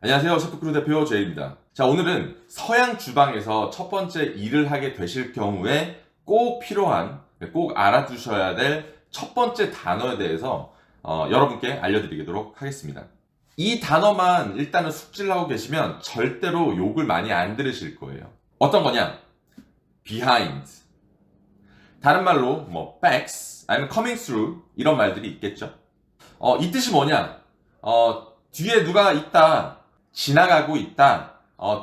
안녕하세요. 셰프크루 대표 제이입니다. 자, 오늘은 서양 주방에서 첫 번째 일을 하게 되실 경우에 꼭 필요한, 꼭 알아두셔야 될 첫 번째 단어에 대해서 여러분께 알려드리도록 하겠습니다. 이 단어만 일단은 숙지하고 계시면 절대로 욕을 많이 안 들으실 거예요. 어떤 거냐? behind. 다른 말로 backs, 아니면 coming through 이런 말들이 있겠죠. 이 뜻이 뭐냐? 뒤에 누가 있다, 지나가고 있다,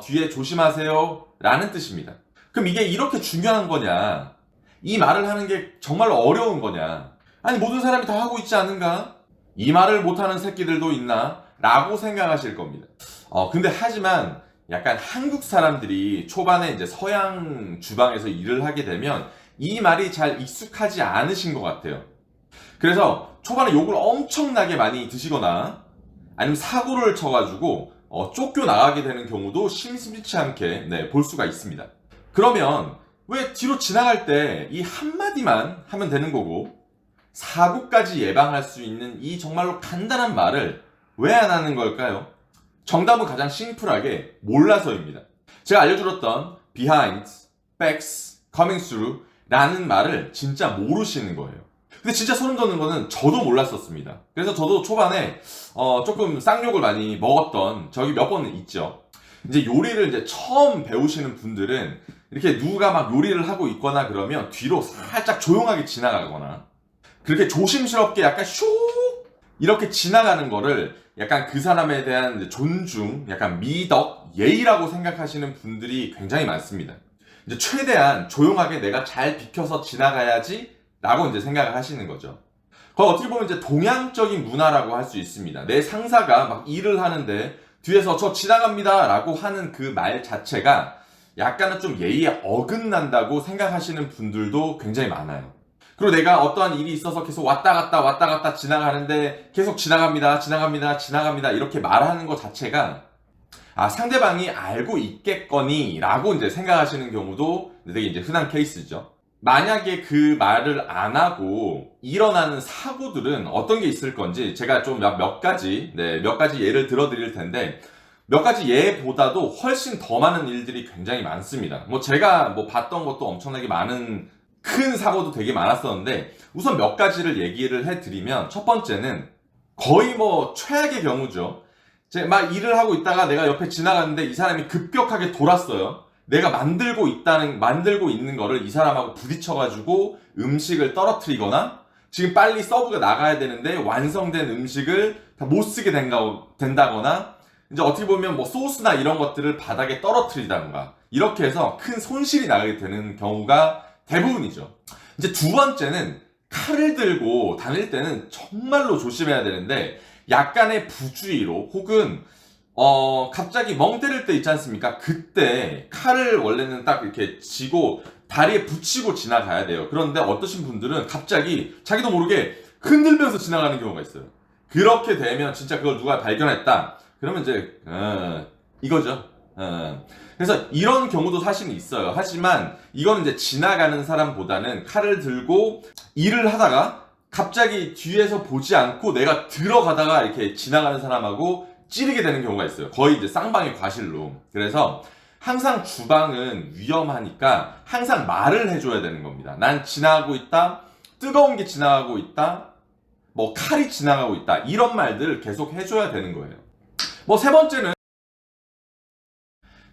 뒤에 조심하세요 라는 뜻입니다. 그럼 이게 이렇게 중요한 거냐? 이 말을 하는 게 정말로 어려운 거냐? 아니, 모든 사람이 다 하고 있지 않은가? 이 말을 못하는 새끼들도 있나? 라고 생각하실 겁니다. 근데 하지만 약간 한국 사람들이 초반에 이제 서양 주방에서 일을 하게 되면 이 말이 잘 익숙하지 않으신 것 같아요. 그래서 초반에 욕을 엄청나게 많이 드시거나 아니면 사고를 쳐가지고 쫓겨나가게 되는 경우도 심심치 않게 볼 수가 있습니다. 그러면 왜 뒤로 지나갈 때 이 한마디만 하면 되는 거고 사고까지 예방할 수 있는 이 정말로 간단한 말을 왜 안 하는 걸까요? 정답은 가장 심플하게 몰라서입니다. 제가 알려드렸던 behind, backs, coming through 라는 말을 진짜 모르시는 거예요. 근데 진짜 소름 돋는 거는 저도 몰랐었습니다. 그래서 저도 초반에 조금 쌍욕을 많이 먹었던 적이 몇 번은 있죠. 이제 요리를 이제 처음 배우시는 분들은 이렇게 누가 막 요리를 하고 있거나 그러면 뒤로 살짝 조용하게 지나가거나 그렇게 조심스럽게 약간 슉 이렇게 지나가는 거를 약간 그 사람에 대한 존중, 약간 미덕, 예의라고 생각하시는 분들이 굉장히 많습니다. 이제 최대한 조용하게 내가 잘 비켜서 지나가야지 라고 이제 생각을 하시는 거죠. 그걸 어떻게 보면 이제 동양적인 문화라고 할 수 있습니다. 내 상사가 막 일을 하는데 뒤에서 저 지나갑니다 라고 하는 그 말 자체가 약간은 좀 예의에 어긋난다고 생각하시는 분들도 굉장히 많아요. 그리고 내가 어떠한 일이 있어서 계속 왔다 갔다 지나가는데 계속 지나갑니다 이렇게 말하는 것 자체가 상대방이 알고 있겠거니 라고 이제 생각하시는 경우도 되게 이제 흔한 케이스죠. 만약에 그 말을 안 하고 일어나는 사고들은 어떤 게 있을 건지 제가 좀 몇 가지 예를 들어 드릴 텐데 몇 가지 예보다도 훨씬 더 많은 일들이 굉장히 많습니다. 제가 봤던 것도 엄청나게 많은 큰 사고도 되게 많았었는데 우선 몇 가지를 얘기를 해드리면 첫 번째는 거의 최악의 경우죠. 제가 막 일을 하고 있다가 내가 옆에 지나갔는데 이 사람이 급격하게 돌았어요. 내가 만들고 있는 거를 이 사람하고 부딪혀가지고 음식을 떨어뜨리거나 지금 빨리 서브가 나가야 되는데 완성된 음식을 다 못 쓰게 된다거나 이제 어떻게 보면 소스나 이런 것들을 바닥에 떨어뜨리다던가 이렇게 해서 큰 손실이 나게 되는 경우가 대부분이죠. 이제 두 번째는 칼을 들고 다닐 때는 정말로 조심해야 되는데 약간의 부주의로 혹은 갑자기 멍 때릴 때 있지 않습니까? 그때 칼을 원래는 딱 이렇게 쥐고 다리에 붙이고 지나가야 돼요. 그런데 어떠신 분들은 갑자기 자기도 모르게 흔들면서 지나가는 경우가 있어요. 그렇게 되면 진짜 그걸 누가 발견했다. 그러면 이제 이거죠. 그래서 이런 경우도 사실은 있어요. 하지만 이건 이제 지나가는 사람보다는 칼을 들고 일을 하다가 갑자기 뒤에서 보지 않고 내가 들어가다가 이렇게 지나가는 사람하고 찌르게 되는 경우가 있어요. 거의 이제 쌍방의 과실로. 그래서 항상 주방은 위험하니까 항상 말을 해줘야 되는 겁니다. 난 지나가고 있다, 뜨거운 게 지나가고 있다, 칼이 지나가고 있다, 이런 말들을 계속 해줘야 되는 거예요. 세 번째는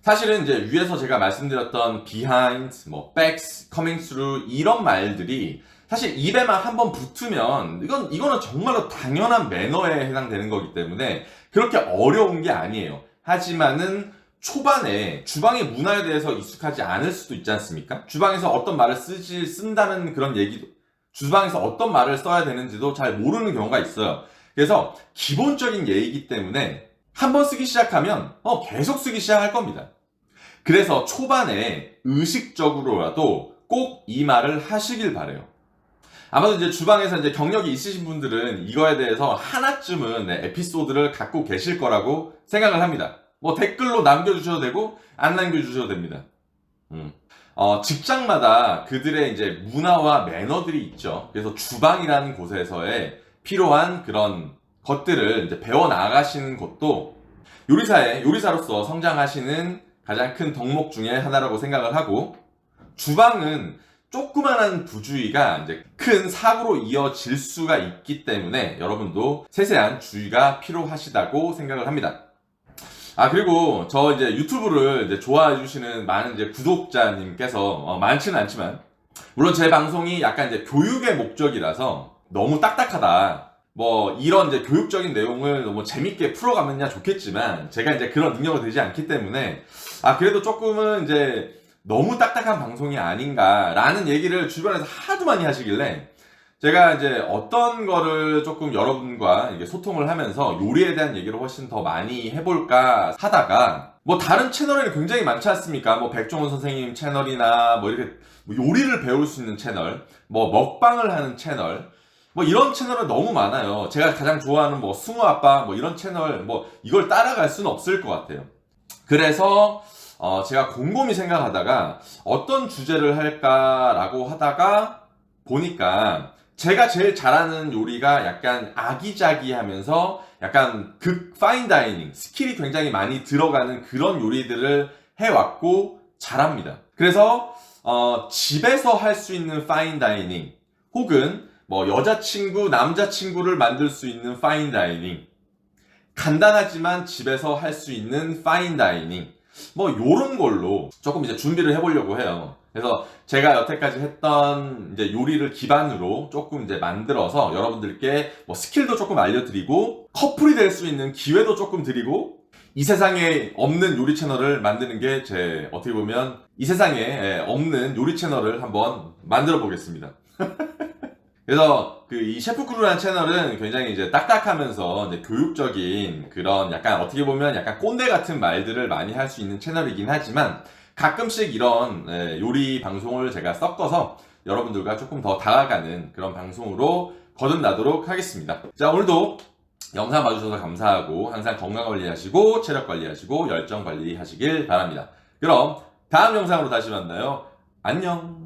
사실은 이제 위에서 제가 말씀드렸던 behind, backs, coming through 이런 말들이 사실 입에만 한번 붙으면 이거는 정말로 당연한 매너에 해당되는 거기 때문에 그렇게 어려운 게 아니에요. 하지만은 초반에 주방의 문화에 대해서 익숙하지 않을 수도 있지 않습니까? 주방에서 어떤 말을 쓴다는 그런 얘기도, 주방에서 어떤 말을 써야 되는지도 잘 모르는 경우가 있어요. 그래서 기본적인 예의이기 때문에 한번 쓰기 시작하면 계속 쓰기 시작할 겁니다. 그래서 초반에 의식적으로라도 꼭 이 말을 하시길 바래요. 아마도 이제 주방에서 이제 경력이 있으신 분들은 이거에 대해서 하나쯤은 에피소드를 갖고 계실 거라고 생각을 합니다. 댓글로 남겨주셔도 되고 안 남겨주셔도 됩니다. 직장마다 그들의 이제 문화와 매너들이 있죠. 그래서 주방이라는 곳에서의 필요한 그런 것들을 이제 배워 나가시는 것도 요리사로서 성장하시는 가장 큰 덕목 중에 하나라고 생각을 하고, 주방은 조그만한 부주의가 이제 큰 사고로 이어질 수가 있기 때문에 여러분도 세세한 주의가 필요하시다고 생각을 합니다. 그리고 저 이제 유튜브를 이제 좋아해 주시는 많은 이제 구독자님께서 많지는 않지만, 물론 제 방송이 약간 이제 교육의 목적이라서 너무 딱딱하다, 뭐 이런 이제 교육적인 내용을 너무 재밌게 풀어가면야 좋겠지만, 제가 이제 그런 능력이 되지 않기 때문에 그래도 조금은 이제 너무 딱딱한 방송이 아닌가라는 얘기를 주변에서 하도 많이 하시길래, 제가 이제 어떤 거를 조금 여러분과 이게 소통을 하면서 요리에 대한 얘기를 훨씬 더 많이 해볼까 하다가, 뭐 다른 채널에는 굉장히 많지 않습니까? 뭐 백종원 선생님 채널이나 뭐 이렇게 요리를 배울 수 있는 채널, 뭐 먹방을 하는 채널, 뭐 이런 채널은 너무 많아요. 제가 가장 좋아하는 뭐 승우 아빠 뭐 이런 채널, 뭐 이걸 따라갈 수는 없을 것 같아요. 그래서 제가 곰곰이 생각하다가 어떤 주제를 할까라고 하다가 보니까, 제가 제일 잘하는 요리가 약간 아기자기하면서 약간 극 파인다이닝, 스킬이 굉장히 많이 들어가는 그런 요리들을 해왔고 잘합니다. 그래서 집에서 할 수 있는 파인다이닝, 혹은 뭐 여자친구, 남자친구를 만들 수 있는 파인다이닝, 간단하지만 집에서 할 수 있는 파인다이닝, 뭐 요런 걸로 조금 이제 준비를 해보려고 해요. 그래서 제가 여태까지 했던 이제 요리를 기반으로 조금 이제 만들어서 여러분들께 뭐 스킬도 조금 알려드리고, 커플이 될 수 있는 기회도 조금 드리고, 이 세상에 없는 요리 채널을 만드는 게 제 어떻게 보면 이 세상에 없는 요리 채널을 한번 만들어 보겠습니다. 그래서 이 셰프크루라는 채널은 굉장히 이제 딱딱하면서 이제 교육적인 그런 약간 어떻게 보면 약간 꼰대 같은 말들을 많이 할 수 있는 채널이긴 하지만, 가끔씩 이런 요리 방송을 제가 섞어서 여러분들과 조금 더 다가가는 그런 방송으로 거듭나도록 하겠습니다. 자, 오늘도 영상 봐주셔서 감사하고, 항상 건강 관리하시고 체력 관리하시고 열정 관리하시길 바랍니다. 그럼 다음 영상으로 다시 만나요. 안녕.